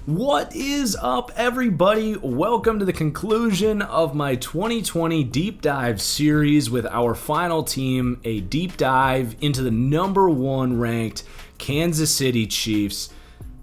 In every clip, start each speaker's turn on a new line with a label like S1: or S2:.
S1: What is up, everybody? Welcome to the conclusion of my 2020 Deep Dive series with our final team, a deep dive into the number one ranked Kansas City Chiefs,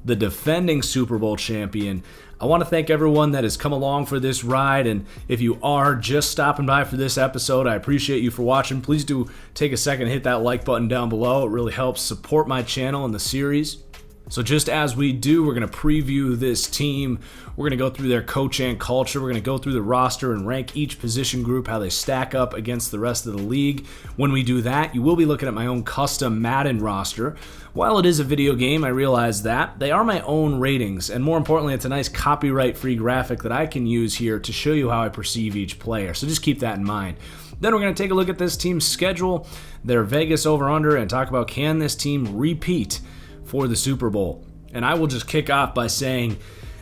S1: the defending Super Bowl champion. I want to thank everyone that has come along for this ride, and if you are just stopping by for this episode, I appreciate you for watching. Please do take a second and hit that like button down below. It really helps support my channel and the series. So just as we do, we're going to preview this team. We're going to go through their coach and culture. We're going to go through the roster and rank each position group, how they stack up against the rest of the league. When we do that, you will be looking at my own custom Madden roster. While it is a video game, I realize that they are my own ratings, and more importantly, it's a nice copyright-free graphic that I can use here to show you how I perceive each player. So just keep that in mind. Then we're going to take a look at this team's schedule, their Vegas over-under, and talk about can this team repeat for the Super Bowl. And I will just kick off by saying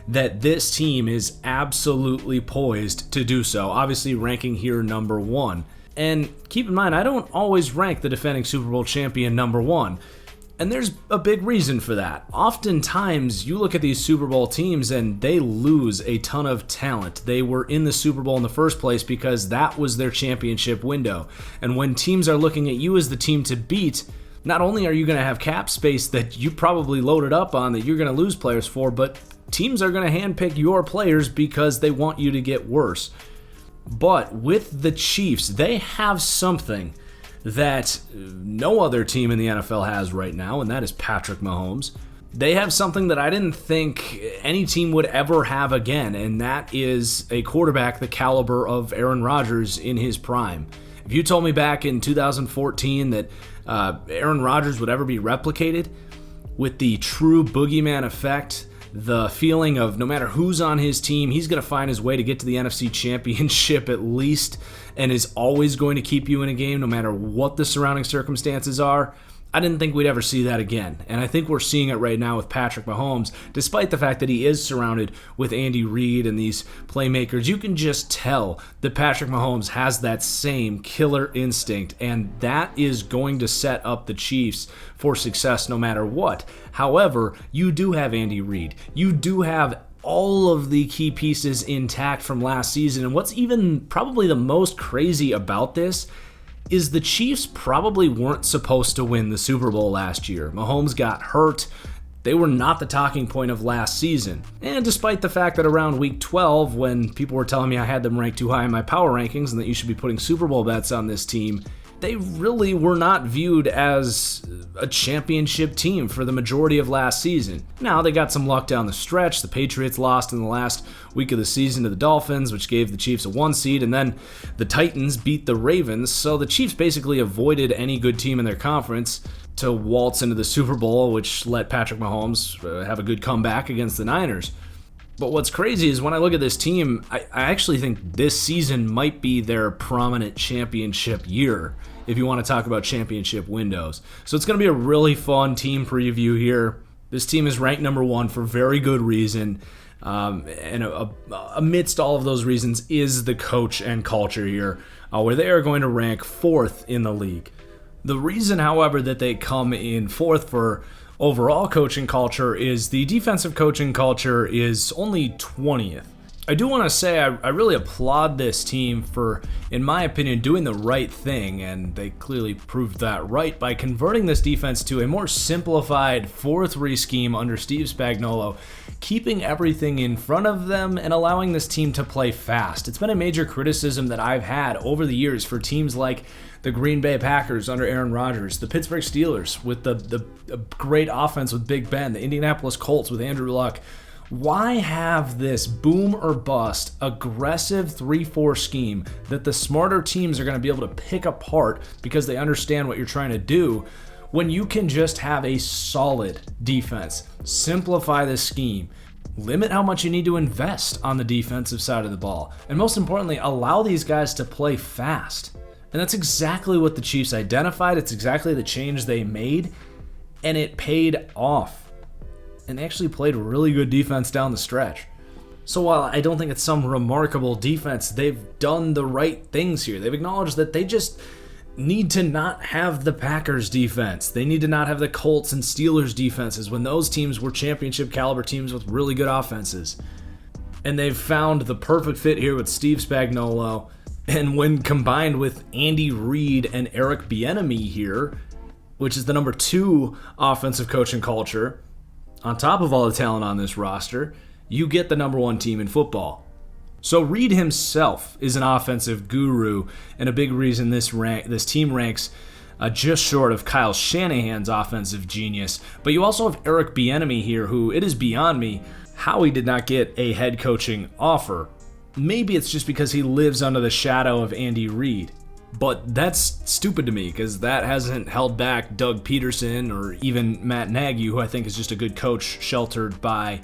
S1: that this team is absolutely poised to do so, obviously ranking here number one. And keep in mind, I don't always rank the defending Super Bowl champion number one. And there's a big reason for that. Oftentimes, you look at these Super Bowl teams and they lose a ton of talent. They were in the Super Bowl in the first place because that was their championship window. And when teams are looking at you as the team to beat, not only are you going to have cap space that you probably loaded up on that you're going to lose players for, but teams are going to handpick your players because they want you to get worse. But with the Chiefs, they have something that no other team in the NFL has right now, and that is Patrick Mahomes. They have something that I didn't think any team would ever have again, and that is a quarterback the caliber of Aaron Rodgers in his prime. If you told me back in 2014 that Aaron Rodgers would ever be replicated with the true boogeyman effect, the feeling of no matter who's on his team, he's going to find his way to get to the NFC Championship at least and is always going to keep you in a game no matter what the surrounding circumstances are, I didn't think we'd ever see that again. And I think we're seeing it right now with Patrick Mahomes. Despite the fact that he is surrounded with Andy Reid and these playmakers, you can just tell that Patrick Mahomes has that same killer instinct, and that is going to set up the Chiefs for success no matter what. However, you do have Andy Reid. You do have all of the key pieces intact from last season, and what's even probably the most crazy about this is the Chiefs probably weren't supposed to win the Super Bowl last year. Mahomes got hurt. They were not the talking point of last season. And despite the fact that around week 12, when people were telling me I had them ranked too high in my power rankings and that you should be putting Super Bowl bets on this team, they really were not viewed as a championship team for the majority of last season. Now, they got some luck down the stretch. The Patriots lost in the last week of the season to the Dolphins, which gave the Chiefs a 1 seed, and then the Titans beat the Ravens, so the Chiefs basically avoided any good team in their conference to waltz into the Super Bowl, which let Patrick Mahomes have a good comeback against the Niners. But what's crazy is when I look at this team, I actually think this season might be their prominent championship year, if you want to talk about championship windows. So it's going to be a really fun team preview here. This team is ranked number one for very good reason. Amidst all of those reasons is the coach and culture here, where they are going to rank fourth in the league. The reason, however, that they come in fourth for overall coaching culture is the defensive coaching culture is only 20th. I do want to say I really applaud this team for, in my opinion, doing the right thing, and they clearly proved that right by converting this defense to a more simplified 4-3 scheme under Steve Spagnuolo, keeping everything in front of them and allowing this team to play fast. It's been a major criticism that I've had over the years for teams like the Green Bay Packers under Aaron Rodgers, the Pittsburgh Steelers with the great offense with Big Ben, the Indianapolis Colts with Andrew Luck. Why have this boom or bust aggressive 3-4 scheme that the smarter teams are going to be able to pick apart because they understand what you're trying to do when you can just have a solid defense? Simplify the scheme. Limit how much you need to invest on the defensive side of the ball. And most importantly, allow these guys to play fast. And that's exactly what the Chiefs identified. It's exactly the change they made, and it paid off. And they actually played really good defense down the stretch. So while I don't think it's some remarkable defense, they've done the right things here. They've acknowledged that need to not have the Packers defense. They need to not have the Colts and Steelers defenses when those teams were championship caliber teams with really good offenses. And they've found the perfect fit here with Steve Spagnuolo. And when combined with Andy Reid and Eric Bieniemy here, which is the number 2 offensive coaching culture, on top of all the talent on this roster, you get the number 1 team in football. So Reid himself is an offensive guru and a big reason this team ranks just short of Kyle Shanahan's offensive genius. But you also have Eric Bieniemy here, who it is beyond me how he did not get a head coaching offer. Maybe it's just because he lives under the shadow of Andy Reid. But that's stupid to me because that hasn't held back Doug Peterson or even Matt Nagy, who I think is just a good coach sheltered by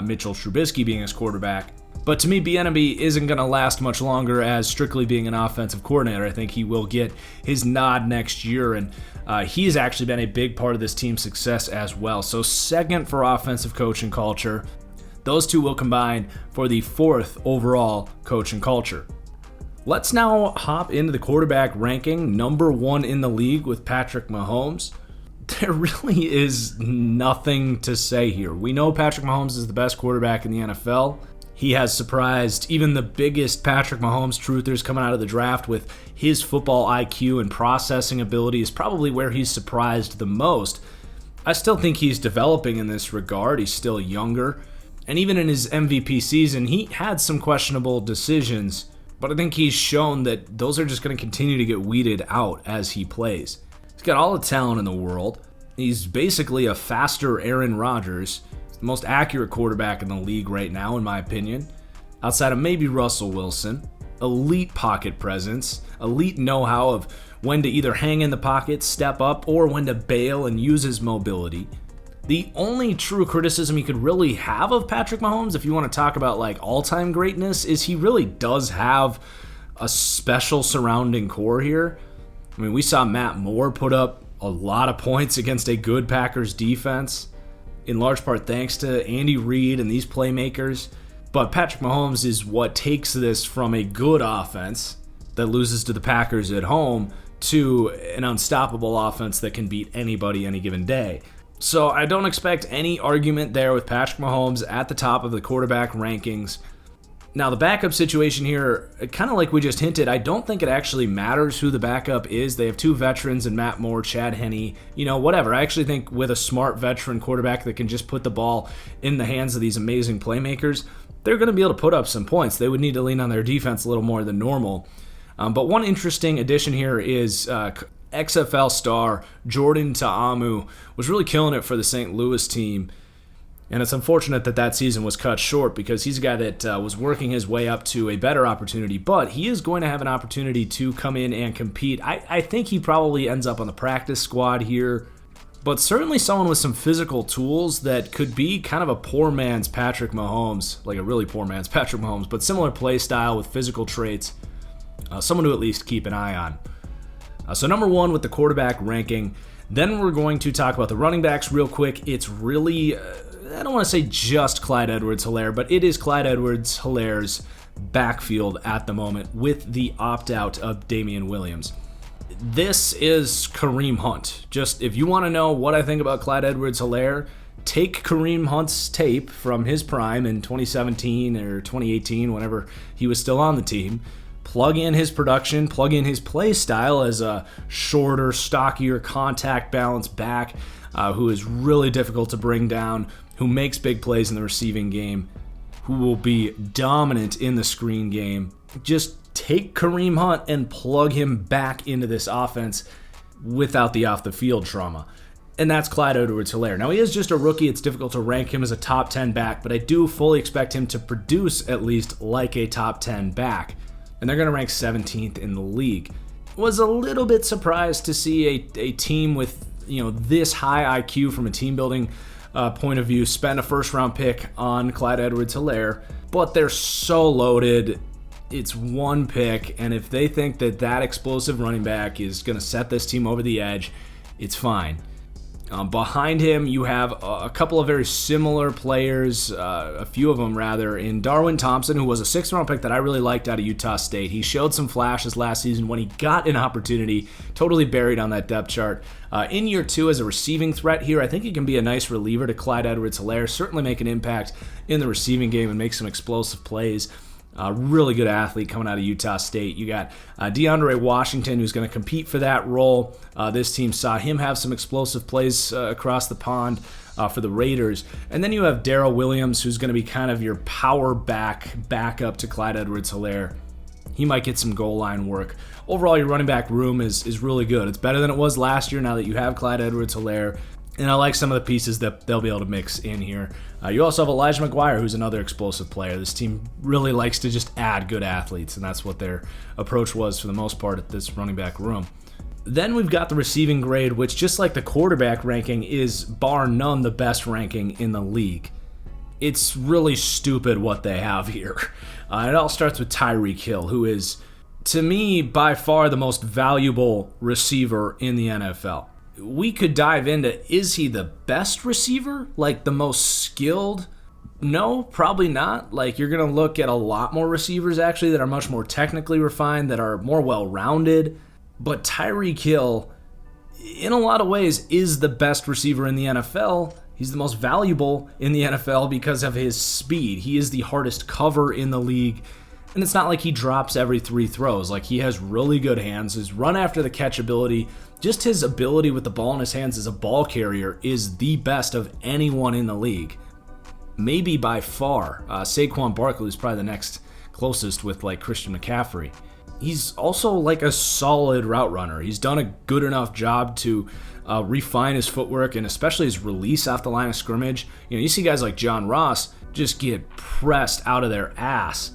S1: Mitchell Trubisky being his quarterback. But to me, Bieniemy isn't going to last much longer as strictly being an offensive coordinator. I think he will get his nod next year, and he's actually been a big part of this team's success as well. So second for offensive coaching culture. Those two will combine for the 4th overall coaching culture. Let's now hop into the quarterback ranking, number 1 in the league with Patrick Mahomes. There really is nothing to say here. We know Patrick Mahomes is the best quarterback in the NFL. He has surprised even the biggest Patrick Mahomes truthers coming out of the draft with his football IQ and processing ability is probably where he's surprised the most. I still think he's developing in this regard. He's still younger. And even in his MVP season, he had some questionable decisions, but I think he's shown that those are just going to continue to get weeded out as he plays. He's got all the talent in the world. He's basically a faster Aaron Rodgers. The most accurate quarterback in the league right now, in my opinion, outside of maybe Russell Wilson. Elite pocket presence, elite know-how of when to either hang in the pocket, step up, or when to bail and use his mobility. The only true criticism you could really have of Patrick Mahomes, if you want to talk about like all-time greatness, is he really does have a special surrounding core here. I mean, we saw Matt Moore put up a lot of points against a good Packers defense, in large part thanks to Andy Reid and these playmakers. But Patrick Mahomes is what takes this from a good offense that loses to the Packers at home to an unstoppable offense that can beat anybody any given day. So I don't expect any argument there with Patrick Mahomes at the top of the quarterback rankings. Now, the backup situation here, kind of like we just hinted, I don't think it actually matters who the backup is. They have 2 veterans in Matt Moore, Chad Henne, whatever. I actually think with a smart veteran quarterback that can just put the ball in the hands of these amazing playmakers, they're going to be able to put up some points. They would need to lean on their defense a little more than normal. But one interesting addition here is XFL star Jordan Ta'amu was really killing it for the St. Louis team. And it's unfortunate that season was cut short because he's a guy that was working his way up to a better opportunity. But he is going to have an opportunity to come in and compete. I think he probably ends up on the practice squad here. But certainly someone with some physical tools that could be kind of a poor man's Patrick Mahomes. Like a really poor man's Patrick Mahomes. But similar play style with physical traits. Someone to at least keep an eye on. So number 1 with the quarterback ranking. Then we're going to talk about the running backs real quick. It's really, I don't want to say just Clyde Edwards-Helaire, but it is Clyde Edwards-Helaire's backfield at the moment with the opt-out of Damian Williams. This is Kareem Hunt. Just if you want to know what I think about Clyde Edwards-Helaire, take Kareem Hunt's tape from his prime in 2017 or 2018, whenever he was still on the team. Plug in his production, plug in his play style as a shorter, stockier, contact balanced back who is really difficult to bring down, who makes big plays in the receiving game, who will be dominant in the screen game. Just take Kareem Hunt and plug him back into this offense without the off-the-field trauma. And that's Clyde Edwards-Helaire. Now, he is just a rookie. It's difficult to rank him as a top 10 back, but I do fully expect him to produce at least like a top 10 back. And they're going to rank 17th in the league. Was a little bit surprised to see a team with this high IQ from a team building point of view spend a first round pick on Clyde Edwards-Helaire, but they're so loaded. It's 1 pick, and if they think that explosive running back is going to set this team over the edge, it's fine. Behind him, you have a couple of very similar players, a few of them rather, in Darwin Thompson, who was a 6th-round pick that I really liked out of Utah State. He showed some flashes last season when he got an opportunity, totally buried on that depth chart. In year 2 as a receiving threat here, I think he can be a nice reliever to Clyde Edwards-Helaire, certainly make an impact in the receiving game and make some explosive plays. Really good athlete coming out of Utah State. You got DeAndre Washington, who's going to compete for that role. This team saw him have some explosive plays across the pond for the Raiders. And then you have Darrell Williams, who's going to be kind of your power backup to Clyde Edwards-Helaire. He might get some goal line work. Overall, your running back room is really good. It's better than it was last year now that you have Clyde Edwards-Helaire. And I like some of the pieces that they'll be able to mix in here. You also have Elijah McGuire, who's another explosive player. This team really likes to just add good athletes, and that's what their approach was for the most part at this running back room. Then we've got the receiving grade, which just like the quarterback ranking is bar none the best ranking in the league. It's really stupid what they have here. It all starts with Tyreek Hill, who is, to me, by far the most valuable receiver in the NFL. We could dive into, is he the best receiver? Like the most skilled? No, probably not. Like you're going to look at a lot more receivers actually that are much more technically refined, that are more well-rounded. But Tyreek Hill, in a lot of ways, is the best receiver in the NFL. He's the most valuable in the NFL because of his speed. He is the hardest cover in the league. And it's not like he drops every 3 throws. Like he has really good hands. His run after the catch ability, just his ability with the ball in his hands as a ball carrier is the best of anyone in the league. Maybe by far. Saquon Barkley is probably the next closest with like Christian McCaffrey. He's also like a solid route runner. He's done a good enough job to refine his footwork and especially his release off the line of scrimmage. You see guys like John Ross just get pressed out of their ass.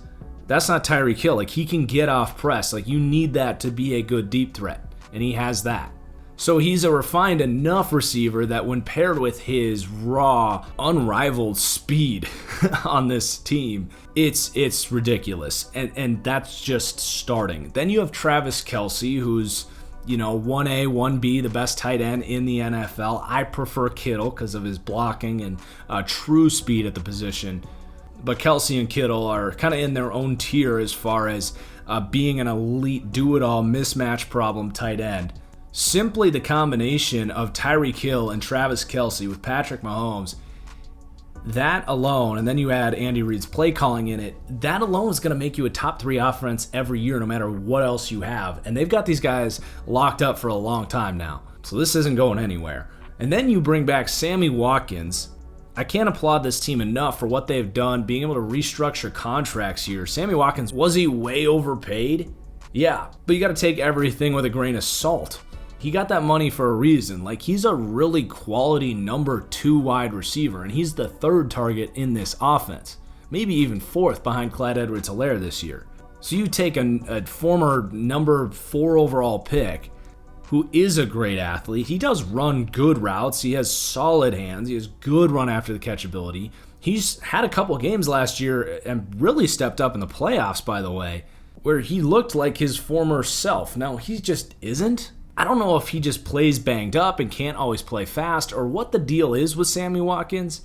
S1: That's not Tyreek Hill. Like he can get off press. Like you need that to be a good deep threat, and he has that. So he's a refined enough receiver that when paired with his raw, unrivaled speed on this team, it's ridiculous. And that's just starting. Then you have Travis Kelce, who's 1A, 1B, the best tight end in the NFL. I prefer Kittle because of his blocking and true speed at the position. But Kelce and Kittle are kind of in their own tier as far as being an elite, do-it-all, mismatch problem tight end. Simply the combination of Tyreek Hill and Travis Kelce with Patrick Mahomes, that alone, and then you add Andy Reid's play calling in it, that alone is going to make you a top 3 offense every year no matter what else you have. And they've got these guys locked up for a long time now. So this isn't going anywhere. And then you bring back Sammy Watkins. I can't applaud this team enough for what they've done, being able to restructure contracts here. Sammy Watkins, was he way overpaid? Yeah, but you got to take everything with a grain of salt. He got that money for a reason. Like he's a really quality number 2 wide receiver, and he's the 3rd target in this offense. Maybe even 4th behind Clyde Edwards-Helaire this year. So you take a former number 4 overall pick who is a great athlete. He does run good routes. He has solid hands. He has good run after the catch ability. He's had a couple games last year and really stepped up in the playoffs, by the way, where he looked like his former self. Now, he just isn't. I don't know if he just plays banged up and can't always play fast or what the deal is with Sammy Watkins,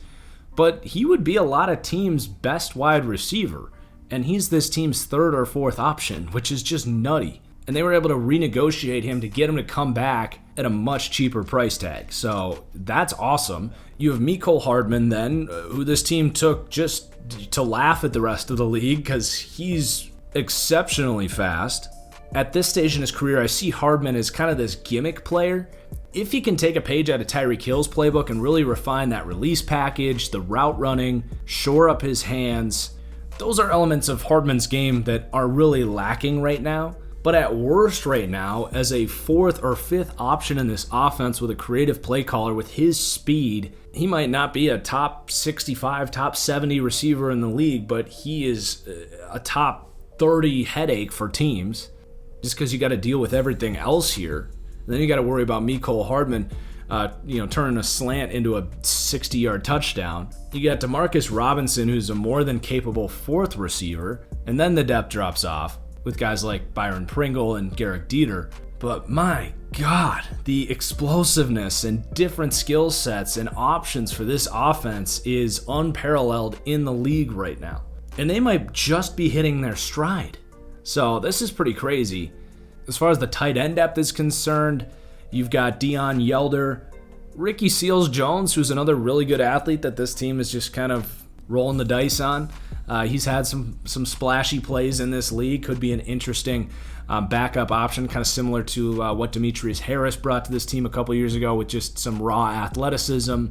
S1: but he would be a lot of teams' best wide receiver, and he's this team's 3rd or 4th option, which is just nutty. And they were able to renegotiate him to get him to come back at a much cheaper price tag. So that's awesome. You have Mecole Hardman then, who this team took just to laugh at the rest of the league because he's exceptionally fast. At this stage in his career, I see Hardman as kind of this gimmick player. If he can take a page out of Tyreek Hill's playbook and really refine that release package, the route running, shore up his hands, those are elements of Hardman's game that are really lacking right now. But at worst right now, as a 4th or 5th option in this offense with a creative play caller with his speed, he might not be a top 65, top 70 receiver in the league, but he is a top 30 headache for teams just because you got to deal with everything else here. And then you got to worry about Mecole Hardman turning a slant into a 60-yard touchdown. You got Demarcus Robinson, who's a more than capable 4th receiver, and then the depth drops off with guys like Byron Pringle and Garrett Dieter. But my God, the explosiveness and different skill sets and options for this offense is unparalleled in the league right now. And they might just be hitting their stride. So this is pretty crazy. As far as the tight end depth is concerned, you've got Dion Yelder, Ricky Seals-Jones, who's another really good athlete that this team is just kind of rolling the dice on. He's had some splashy plays in this league. Could be an interesting backup option, kind of similar to what Demetrius Harris brought to this team a couple years ago with just some raw athleticism.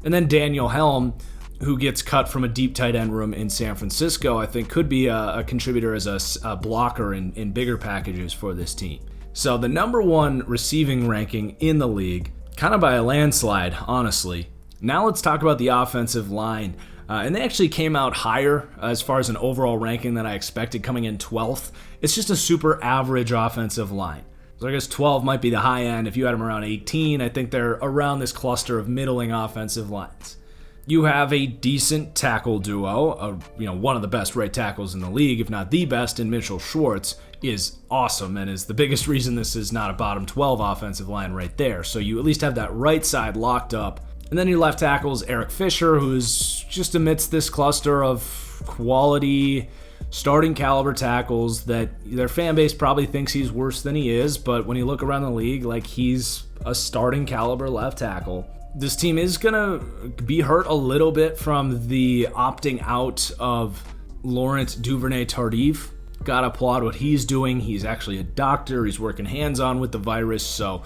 S1: And then Daniel Helm, who gets cut from a deep tight end room in San Francisco, I think could be a contributor as a blocker in bigger packages for this team. So the number one receiving ranking in the league, kind of by a landslide, honestly. Now let's talk about the offensive line. And they actually came out higher as far as an overall ranking than I expected, coming in 12th. It's just a super average offensive line. So I guess 12 might be the high end. If you had them around 18, I think they're around this cluster of middling offensive lines. You have a decent tackle duo, one of the best right tackles in the league, if not the best, in Mitchell Schwartz, is awesome and is the biggest reason this is not a bottom 12 offensive line right there. So you at least have that right side locked up. And then your left tackle is Eric Fisher, who's just amidst this cluster of quality starting caliber tackles that their fan base probably thinks he's worse than he is, but when you look around the league, like, he's a starting caliber left tackle. This team is going to be hurt a little bit from the opting out of Laurent Duvernay-Tardif. Gotta applaud what he's doing. He's actually a doctor. He's working hands-on with the virus, so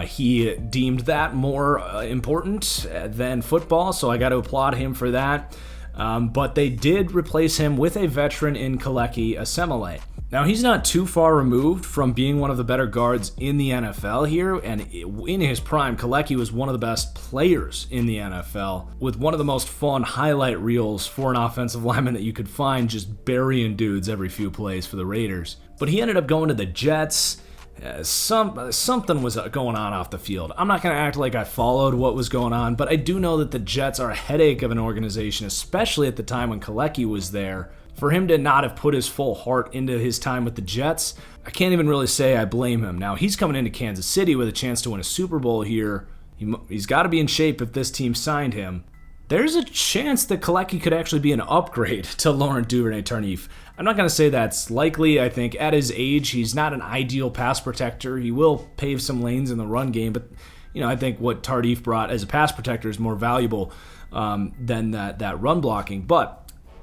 S1: he deemed that more important than football, so I got to applaud him for that. But they did replace him with a veteran in Kelechi Asemele. Now, he's not too far removed from being one of the better guards in the NFL here, and in his prime, Kelechi was one of the best players in the NFL, with one of the most fun highlight reels for an offensive lineman that you could find, just burying dudes every few plays for the Raiders. But he ended up going to the Jets. Something was going on off the field. I'm not going to act like I followed what was going on, but I do know that the Jets are a headache of an organization, especially at the time when Kelechi was there. For him to not have put his full heart into his time with the Jets, I can't even really say I blame him. Now, he's coming into Kansas City with a chance to win a Super Bowl here. He's got to be in shape if this team signed him. There's a chance that Kelechi could actually be an upgrade to Laurent Duvernay-Tardif. I'm not going to say that's likely. I think at his age, he's not an ideal pass protector. He will pave some lanes in the run game, but I think what Tardif brought as a pass protector is more valuable than that run blocking. But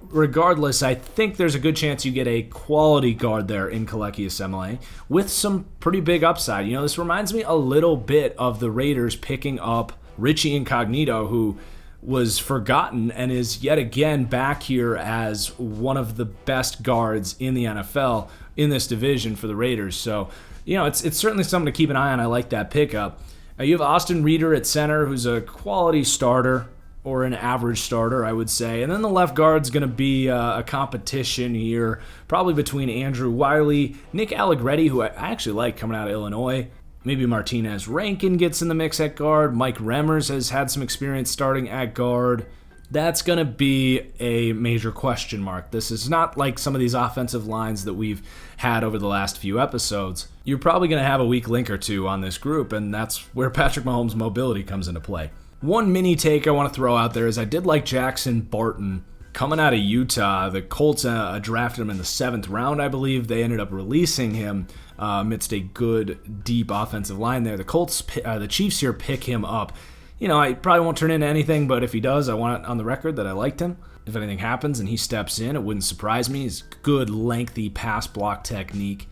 S1: regardless, I think there's a good chance you get a quality guard there in Kelechi Asemele with some pretty big upside. This reminds me a little bit of the Raiders picking up Richie Incognito, who was forgotten and is yet again back here as one of the best guards in the NFL in this division for the Raiders. So, it's certainly something to keep an eye on. I like that pickup. You have Austin Reeder at center, who's a quality starter, or an average starter, I would say. And then the left guard's going to be a competition here, probably between Andrew Wiley, Nick Allegretti, who I actually like coming out of Illinois. Maybe Martinez Rankin gets in the mix at guard. Mike Remmers has had some experience starting at guard. That's going to be a major question mark. This is not like some of these offensive lines that we've had over the last few episodes. You're probably going to have a weak link or two on this group, and that's where Patrick Mahomes' mobility comes into play. One mini take I want to throw out there is I did like Jackson Barton coming out of Utah. The Colts drafted him in the 7th round, I believe. They ended up releasing him amidst a good, deep offensive line there. The Chiefs here pick him up. I probably won't turn into anything, but if he does, I want it on the record that I liked him. If anything happens and he steps in, it wouldn't surprise me. He's good, lengthy pass block technique.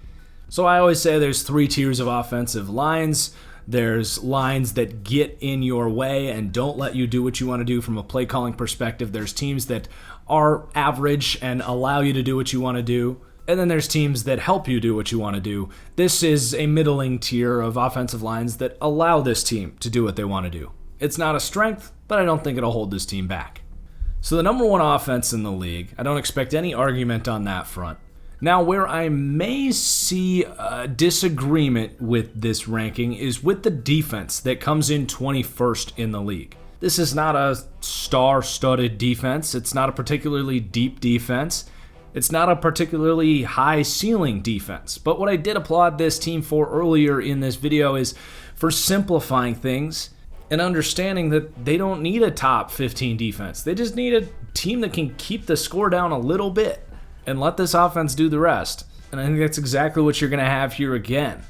S1: So I always say there's 3 tiers of offensive lines. There's lines that get in your way and don't let you do what you want to do from a play calling perspective. There's teams that are average and allow you to do what you want to do. And then there's teams that help you do what you want to do. This is a middling tier of offensive lines that allow this team to do what they want to do. It's not a strength, but I don't think it'll hold this team back. So the number 1 offense in the league, I don't expect any argument on that front. Now, where I may see a disagreement with this ranking is with the defense that comes in 21st in the league. This is not a star-studded defense. It's not a particularly deep defense. It's not a particularly high ceiling defense, but what I did applaud this team for earlier in this video is for simplifying things and understanding that they don't need a top 15 defense. They just need a team that can keep the score down a little bit and let this offense do the rest. And I think that's exactly what you're going to have here again.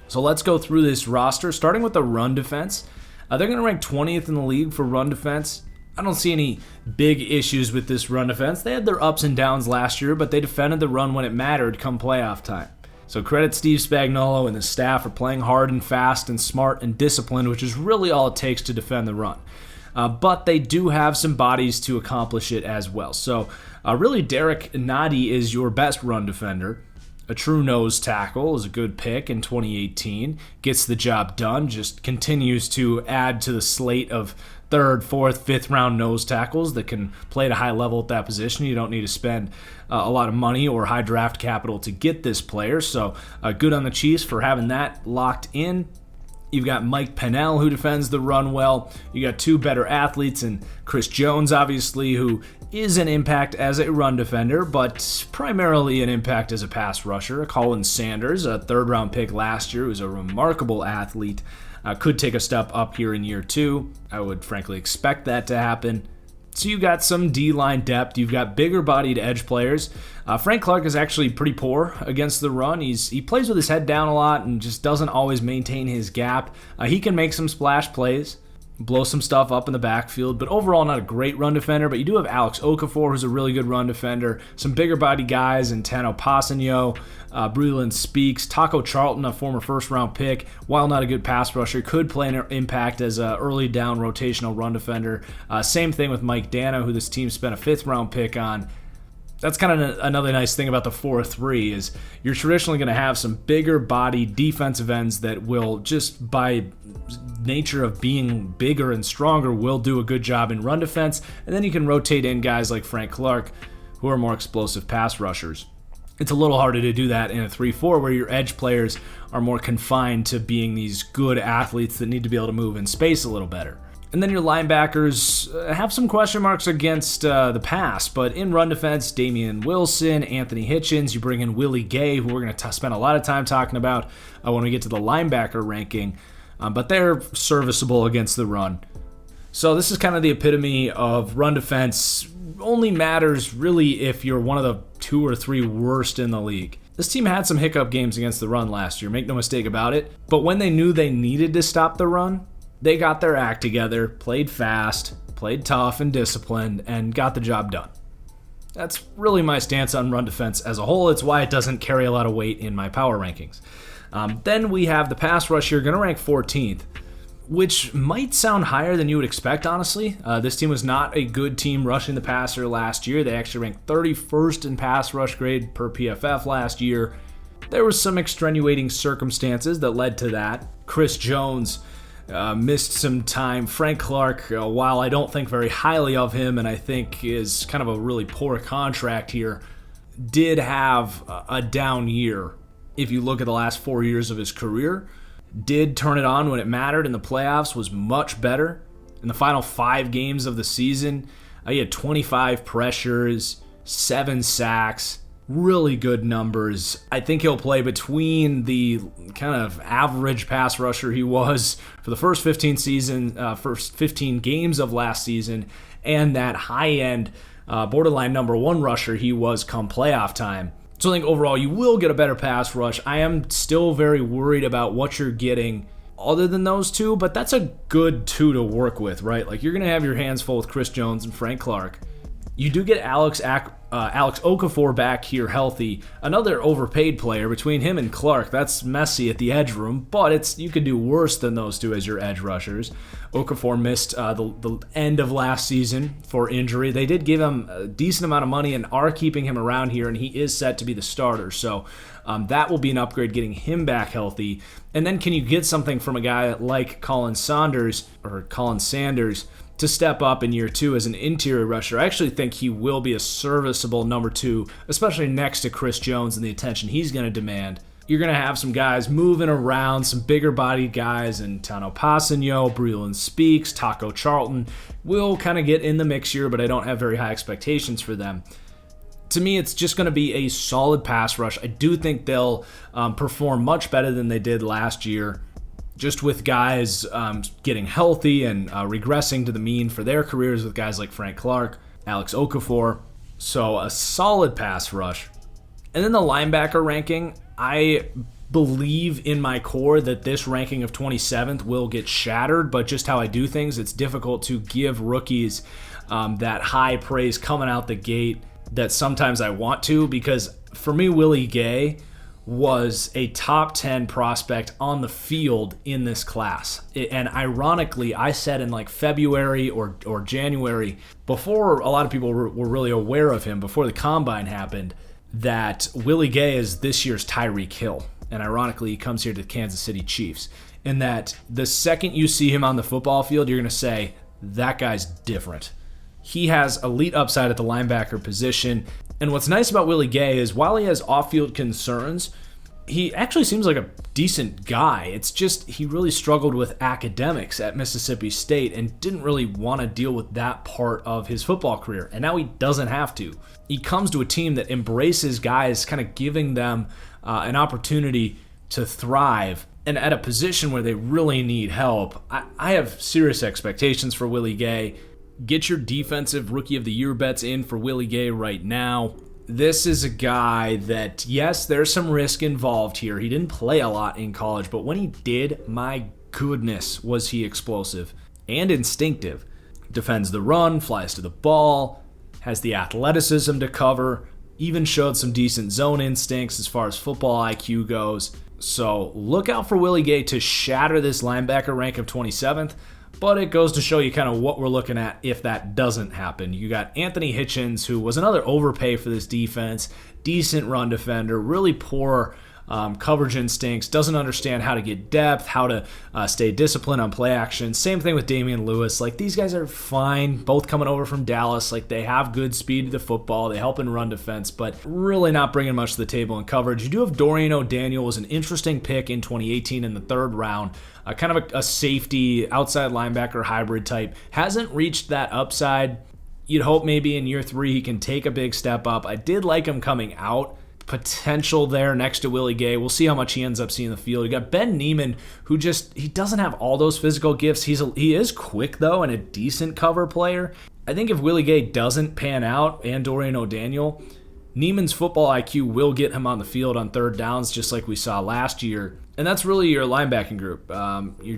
S1: So let's go through this roster, starting with the run defense. They're going to rank 20th in the league for run defense. I don't see any big issues with this run defense. They had their ups and downs last year, but they defended the run when it mattered come playoff time. So credit Steve Spagnuolo and the staff for playing hard and fast and smart and disciplined, which is really all it takes to defend the run. But they do have some bodies to accomplish it as well. So really, Derek Nadi is your best run defender. A true nose tackle is a good pick in 2018. Gets the job done, just continues to add to the slate of third, fourth, fifth round nose tackles that can play at a high level at that position. You don't need to spend a lot of money or high draft capital to get this player. So good on the Chiefs for having that locked in. You've got Mike Pennell, who defends the run well. You got two better athletes, and Chris Jones, obviously, who is an impact as a run defender, but primarily an impact as a pass rusher. Colin Sanders, a third-round pick last year, who's a remarkable athlete, could take a step up here in year two. I would frankly expect that to happen. So you got some D-line depth. You've got bigger-bodied edge players. Frank Clark is actually pretty poor against the run. He plays with his head down a lot and just doesn't always maintain his gap. He can make some splash plays, blow some stuff up in the backfield, but overall not a great run defender. But you do have Alex Okafor, who's a really good run defender. Some bigger-bodied guys in Tano Passanio, Breland Speaks, Taco Charlton, a former first-round pick, while not a good pass rusher, could play an impact as an early down rotational run defender. Same thing with Mike Dana, who this team spent a fifth-round pick on. That's kind of another nice thing about the 4-3 is you're traditionally going to have some bigger body defensive ends that will just by nature of being bigger and stronger will do a good job in run defense. And then you can rotate in guys like Frank Clark who are more explosive pass rushers. It's a little harder to do that in a 3-4 where your edge players are more confined to being these good athletes that need to be able to move in space a little better. And then your linebackers have some question marks against the pass, but in run defense, Damian Wilson, Anthony Hitchens, you bring in Willie Gay, who we're going to spend a lot of time talking about when we get to the linebacker ranking, but they're serviceable against the run. So this is kind of the epitome of run defense. Only matters really if you're one of the 2 or 3 worst in the league. This team had some hiccup games against the run last year, make no mistake about it, but when they knew they needed to stop the run, they got their act together, played fast, played tough and disciplined, and got the job done. That's really my stance on run defense as a whole. It's why it doesn't carry a lot of weight in my power rankings. Then we have the pass rush here, going to rank 14th, which might sound higher than you would expect, honestly. This team was not a good team rushing the passer last year. They actually ranked 31st in pass rush grade per PFF last year. There was some extenuating circumstances that led to that. Chris Jones missed some time. Frank Clark, while I don't think very highly of him and I think is kind of a really poor contract here, did have a down year. If you look at the last 4 years of his career, did turn it on when it mattered in the playoffs, was much better. In the final 5 games of the season, he had 25 pressures, 7 sacks, really good numbers. I think he'll play between the kind of average pass rusher he was for the first 15 games of last season and that high-end borderline number 1 rusher he was come playoff time. So I think overall you will get a better pass rush. I am still very worried about what you're getting other than those two, but that's a good 2 to work with, right? Like you're going to have your hands full with Chris Jones and Frank Clark. You do get Alex Okafor back here healthy. Another overpaid player between him and Clark. That's messy at the edge room, but you could do worse than those two as your edge rushers. Okafor missed the end of last season for injury. They did give him a decent amount of money and are keeping him around here, and he is set to be the starter. So that will be an upgrade getting him back healthy. And then can you get something from a guy like Colin Sanders to step up in year 2 as an interior rusher? I actually think he will be a serviceable number 2, especially next to Chris Jones and the attention he's going to demand. You're going to have some guys moving around, some bigger-bodied guys, and Tano Passanio, Breland Speaks, Taco Charlton will kind of get in the mix here, but I don't have very high expectations for them. To me, it's just going to be a solid pass rush. I do think they'll perform much better than they did last year, just with guys getting healthy and regressing to the mean for their careers with guys like Frank Clark, Alex Okafor. So a solid pass rush. And then the linebacker ranking, I believe in my core that this ranking of 27th will get shattered, but just how I do things, it's difficult to give rookies that high praise coming out the gate that sometimes I want to, because for me, Willie Gay was a top 10 prospect on the field in this class. And ironically, I said in like February or January, before a lot of people were really aware of him, before the combine happened, that Willie Gay is this year's Tyreek Hill. And ironically, he comes here to the Kansas City Chiefs. And that the second you see him on the football field, you're going to say, that guy's different. He has elite upside at the linebacker position. And what's nice about Willie Gay is while he has off-field concerns, he actually seems like a decent guy. It's just he really struggled with academics at Mississippi State and didn't really want to deal with that part of his football career. And now he doesn't have to. He comes to a team that embraces guys, kind of giving them an opportunity to thrive. And at a position where they really need help, I have serious expectations for Willie Gay. Get your defensive rookie of the year bets in for Willie Gay right now. This is a guy that, yes, there's some risk involved here. He didn't play a lot in college, but when he did, my goodness, was he explosive and instinctive. Defends the run, flies to the ball, has the athleticism to cover, even showed some decent zone instincts as far as football IQ goes. So look out for Willie Gay to shatter this linebacker rank of 27th. But it goes to show you kind of what we're looking at if that doesn't happen. You got Anthony Hitchens, who was another overpay for this defense, decent run defender, really poor coverage instincts, doesn't understand how to get depth, how to stay disciplined on play action. Same thing with Damian Lewis. Like, these guys are fine, both coming over from Dallas. Like, they have good speed to the football. They help in run defense, but really not bringing much to the table in coverage. You do have Dorian O'Daniel, was an interesting pick in 2018 in the third round. Kind of a safety, outside linebacker hybrid type. Hasn't reached that upside. You'd hope maybe in year 3 he can take a big step up. I did like him coming out. Potential there next to Willie Gay. We'll see how much he ends up seeing the field. You got Ben Neiman, who he doesn't have all those physical gifts. He is quick, though, and a decent cover player. I think if Willie Gay doesn't pan out, and Dorian O'Daniel, Neiman's football IQ will get him on the field on third downs, just like we saw last year. And that's really your linebacking group.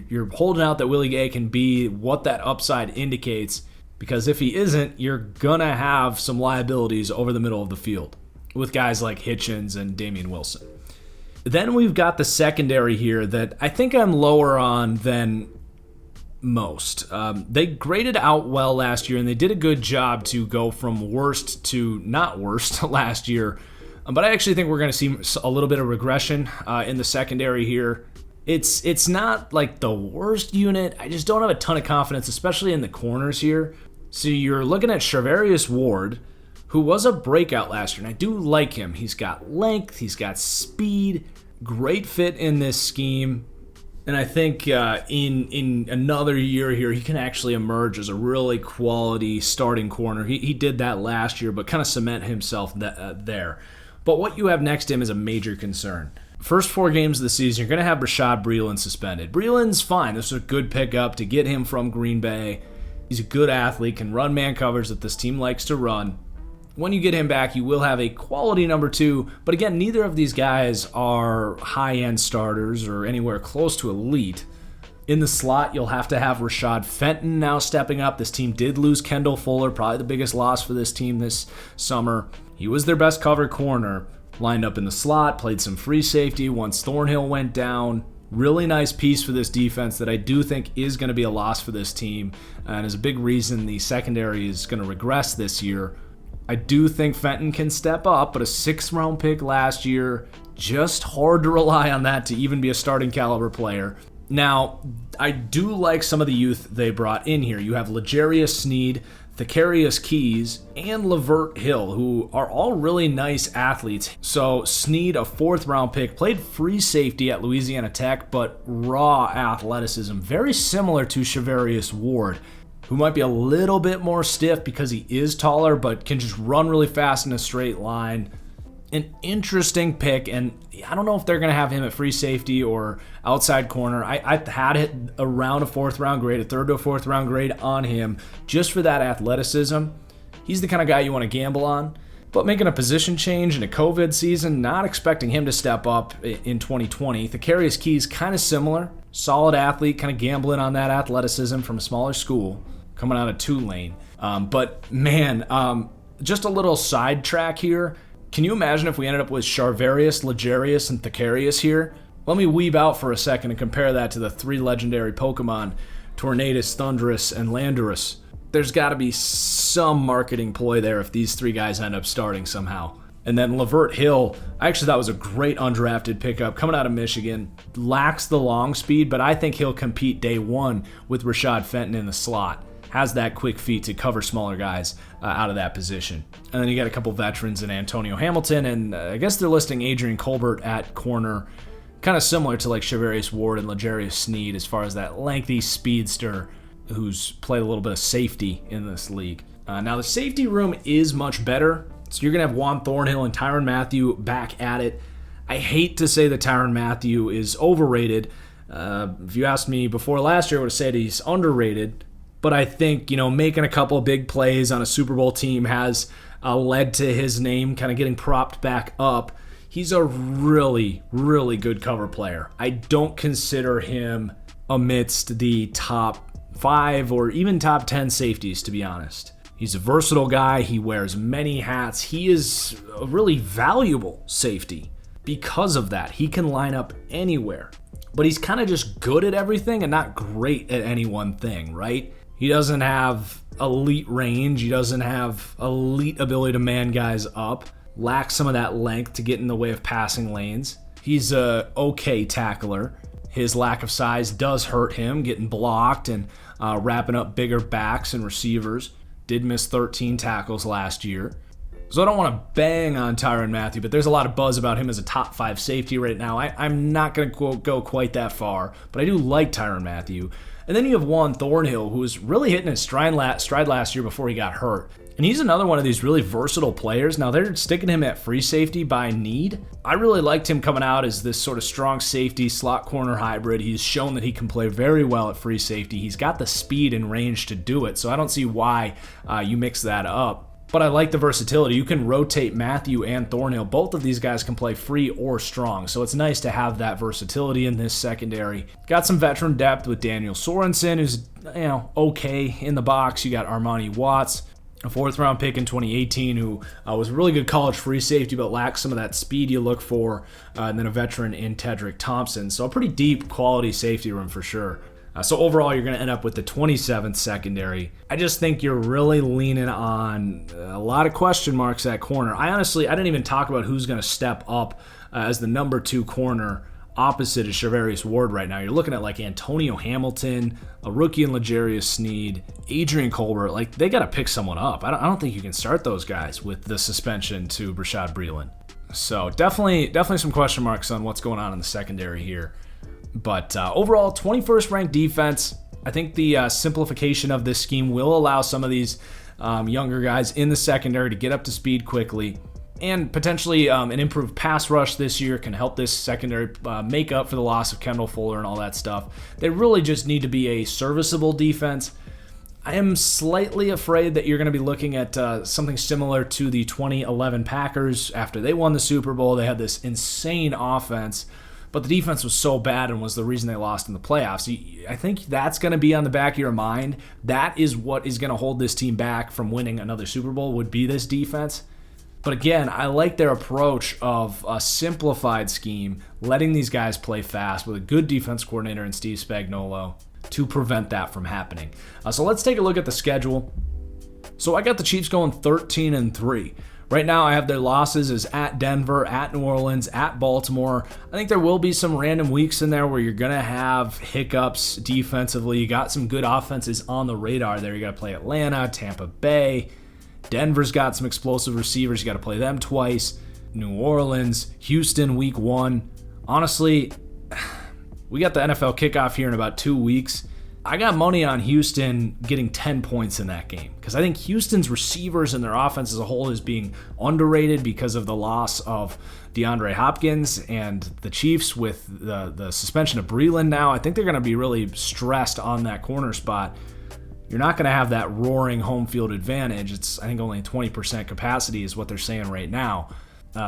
S1: You're holding out that Willie Gay can be what that upside indicates, because if he isn't, you're going to have some liabilities over the middle of the field with guys like Hitchens and Damian Wilson. Then we've got the secondary here that I think I'm lower on than most. They graded out well last year, and they did a good job to go from worst to not worst last year. But I actually think we're going to see a little bit of regression in the secondary here. It's not like the worst unit. I just don't have a ton of confidence, especially in the corners here. So you're looking at Charvarius Ward, who was a breakout last year, and I do like him. He's got length, he's got speed, great fit in this scheme. And I think in another year here, he can actually emerge as a really quality starting corner. He did that last year, but kind of cement himself there. But what you have next to him is a major concern. First 4 games of the season, you're going to have Rashad Breeland suspended. Breeland's fine. This was a good pickup to get him from Green Bay. He's a good athlete, can run man coverage that this team likes to run. When you get him back, you will have a quality number 2. But again, neither of these guys are high-end starters or anywhere close to elite. In the slot, you'll have to have Rashad Fenton now stepping up. This team did lose Kendall Fuller, probably the biggest loss for this team this summer. He was their best cover corner. Lined up in the slot, played some free safety once Thornhill went down. Really nice piece for this defense that I do think is going to be a loss for this team, and is a big reason the secondary is going to regress this year. I do think Fenton can step up, but a 6th-round pick last year, just hard to rely on that to even be a starting caliber player. Now, I do like some of the youth they brought in here. You have L'Jarius Sneed, Thakarius Keyz, and Lavert Hill, who are all really nice athletes. So Sneed, a 4th-round pick, played free safety at Louisiana Tech, but raw athleticism, very similar to Charvarius Ward. who might be a little bit more stiff because he is taller, but can just run really fast in a straight line. An interesting pick, and I don't know if they're going to have him at free safety or outside corner. I had it around a 4th round grade, a 3rd to a 4th round grade on him just for that athleticism. He's the kind of guy you want to gamble on. But making a position change in a COVID season, not expecting him to step up in 2020. Keyz kind of similar. Solid athlete, kind of gambling on that athleticism from a smaller school, coming out of Tulane. But man, just a little sidetrack here. Can you imagine if we ended up with Charvarius, Legarius, and Thakarius here? Let me weave out for a second and compare that to the 3 legendary Pokemon, Tornadus, Thundurus, and Landorus. There's got to be some marketing ploy there if these 3 guys end up starting somehow. And then Lavert Hill, I actually thought was a great undrafted pickup coming out of Michigan. Lacks the long speed, but I think he'll compete day one with Rashad Fenton in the slot. Has that quick feet to cover smaller guys out of that position. And then you got a couple veterans in Antonio Hamilton, and I guess they're listing Adrian Colbert at corner. Kind of similar to like Shavarius Ward and L'Jarius Sneed as far as that lengthy speedster who's played a little bit of safety in this league. Now the safety room is much better. So you're going to have Juan Thornhill and Tyrann Mathieu back at it. I hate to say that Tyrann Mathieu is overrated. If you asked me before last year, I would have said he's underrated. But I think, making a couple of big plays on a Super Bowl team has led to his name kind of getting propped back up. He's a really, really good cover player. I don't consider him amidst the top 5 or even top 10 safeties, to be honest. He's a versatile guy. He wears many hats. He is a really valuable safety. Because of that, he can line up anywhere. But he's kind of just good at everything and not great at any one thing, right? He doesn't have elite range. He doesn't have elite ability to man guys up. Lacks some of that length to get in the way of passing lanes. He's a okay tackler. His lack of size does hurt him, getting blocked and wrapping up bigger backs and receivers. Did miss 13 tackles last year. So I don't want to bang on Tyrann Mathieu, but there's a lot of buzz about him as a top 5 safety right now. I'm not going to go quite that far, but I do like Tyrann Mathieu. And then you have Juan Thornhill, who was really hitting his stride last year before he got hurt. And he's another one of these really versatile players. Now they're sticking him at free safety by need. I really liked him coming out as this sort of strong safety, slot corner hybrid. He's shown that he can play very well at free safety. He's got the speed and range to do it, so I don't see why you mix that up. But I like the versatility. You can rotate Mathieu and Thornhill. Both of these guys can play free or strong, so it's nice to have that versatility in this secondary. Got some veteran depth with Daniel Sorensen, who's okay in the box. You got Armani Watts, a 4th round pick in 2018 who was a really good college free safety but lacks some of that speed you look for, and then a veteran in Tedrick Thompson. So a pretty deep quality safety room for sure. So overall, you're going to end up with the 27th secondary. I just think you're really leaning on a lot of question marks at corner. I didn't even talk about who's going to step up as the number 2 corner opposite of Shavarius Ward right now. You're looking at like Antonio Hamilton, a rookie in L'Jarius Sneed, Adrian Colbert. Like, they got to pick someone up. I don't think you can start those guys with the suspension to Rashad Breeland. So definitely some question marks on what's going on in the secondary here. But overall, 21st ranked defense. I think the simplification of this scheme will allow some of these younger guys in the secondary to get up to speed quickly. And potentially an improved pass rush this year can help this secondary make up for the loss of Kendall Fuller and all that stuff. They really just need to be a serviceable defense. I am slightly afraid that you're going to be looking at something similar to the 2011 Packers. After they won the Super Bowl, they had this insane offense, but the defense was so bad and was the reason they lost in the playoffs. I think that's going to be on the back of your mind. That is what is going to hold this team back from winning another Super Bowl, would be this defense. But again, I like their approach of a simplified scheme, letting these guys play fast with a good defense coordinator in Steve Spagnuolo to prevent that from happening. So let's take a look at the schedule. So I got the Chiefs going 13-3. Right now, I have their losses as at Denver, at New Orleans, at Baltimore. I think there will be some random weeks in there where you're going to have hiccups defensively. You got some good offenses on the radar there. You got to play Atlanta, Tampa Bay. Denver's got some explosive receivers. You got to play them twice. New Orleans, Houston, week 1. Honestly, we got the NFL kickoff here in about 2 weeks. I got money on Houston getting 10 points in that game because I think Houston's receivers and their offense as a whole is being underrated because of the loss of DeAndre Hopkins, and the Chiefs with the suspension of Breeland now. I think they're going to be really stressed on that corner spot. You're not going to have that roaring home field advantage. It's, I think, only 20% capacity is what they're saying right now.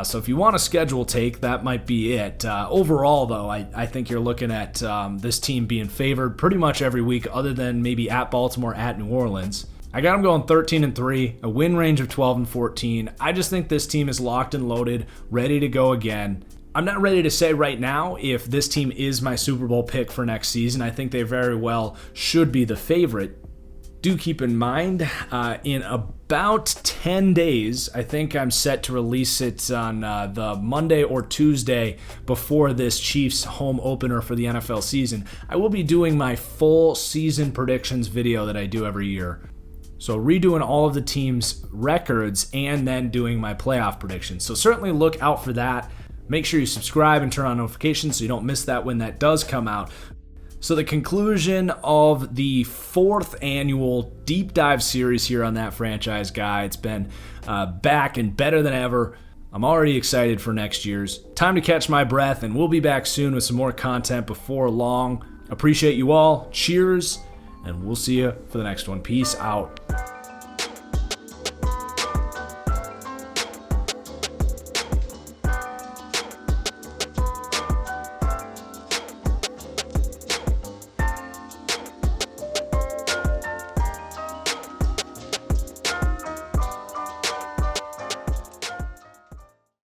S1: So if you want a schedule take, that might be it. Overall, though, I think you're looking at this team being favored pretty much every week other than maybe at Baltimore, at New Orleans. I got them going 13-3, a win range of 12-14. I just think this team is locked and loaded, ready to go again. I'm not ready to say right now if this team is my Super Bowl pick for next season. I think they very well should be the favorite. Do keep in mind, in about 10 days, I think I'm set to release it on the Monday or Tuesday before this Chiefs home opener for the NFL season. I will be doing my full season predictions video that I do every year. So redoing all of the team's records and then doing my playoff predictions. So certainly look out for that. Make sure you subscribe and turn on notifications so you don't miss that when that does come out. So the conclusion of the 4th annual deep dive series here on That Franchise Guy. It's been back and better than ever. I'm already excited for next year's. Time to catch my breath, and we'll be back soon with some more content before long. Appreciate you all. Cheers, and we'll see you for the next one. Peace out.